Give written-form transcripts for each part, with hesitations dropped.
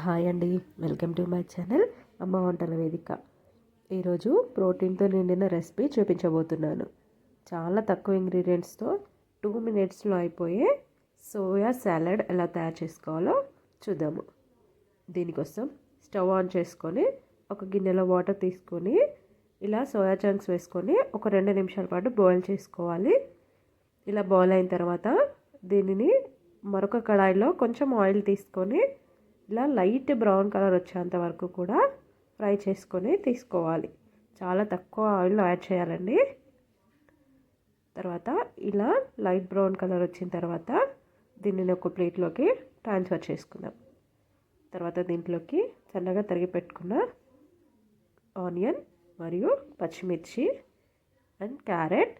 Hi అండి, welcome to my channel అమ్మ వంటల వేదిక. ఈరోజు ప్రోటీన్తో నిండిన రెసిపీ చూపించబోతున్నాను. చాలా తక్కువ ఇంగ్రీడియంట్స్తో 2 మినిట్స్లో అయిపోయే సోయా సాలడ్ ఎలా తయారు చేసుకోవాలో చూద్దాము. దీనికోసం స్టవ్ ఆన్ చేసుకొని ఒక గిన్నెలో వాటర్ తీసుకొని ఇలా సోయా చంక్స్ వేసుకొని ఒక 2 నిమిషాల పాటు బాయిల్ చేసుకోవాలి. ఇలా బాయిల్ అయిన తర్వాత దీనిని మరొక కడాయిలో కొంచెం ఆయిల్ తీసుకొని ఇలా లైట్ బ్రౌన్ కలర్ వచ్చేంత వరకు కూడా ఫ్రై చేసుకొని తీసుకోవాలి. చాలా తక్కువ ఆయిల్ యాడ్ చేయాలండి. తర్వాత ఇలా లైట్ బ్రౌన్ కలర్ వచ్చిన తర్వాత దీనిని ఒక ప్లేట్లోకి ట్రాన్స్ఫర్ చేసుకుందాం. తర్వాత దీంట్లోకి సన్నగా తరిగి పెట్టుకున్న ఆనియన్ మరియు పచ్చిమిర్చి అండ్ క్యారెట్,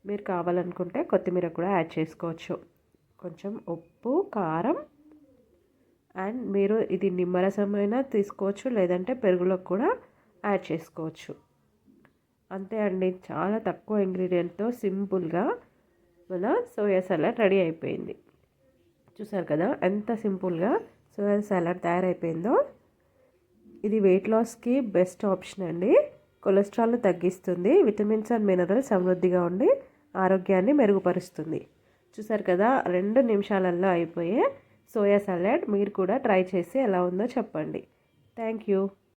మీరు కావాలనుకుంటే కొత్తిమీర కూడా యాడ్ చేసుకోవచ్చు. కొంచెం ఉప్పు, కారం అండ్ మీరు ఇది నిమ్మరసమైనా తీసుకోవచ్చు, లేదంటే పెరుగులో కూడా యాడ్ చేసుకోవచ్చు. అంతే అండి, చాలా తక్కువ ఇంగ్రీడియంట్తో సింపుల్గా మన సోయా సలాడ్ రెడీ అయిపోయింది. చూసారు కదా ఎంత సింపుల్గా సోయా సలాడ్ తయారైపోయిందో. ఇది వెయిట్ లాస్కి బెస్ట్ ఆప్షన్ అండి. కొలెస్ట్రాల్ని తగ్గిస్తుంది, విటమిన్స్ అండ్ మినరల్స్ సమృద్ధిగా ఉండి ఆరోగ్యాన్ని మెరుగుపరుస్తుంది. చూసారు కదా, 2 నిమిషాలలో అయిపోయే సోయా సలాడ్. మీరు కూడా ట్రై చేసి ఎలా ఉందో చెప్పండి. Thank you.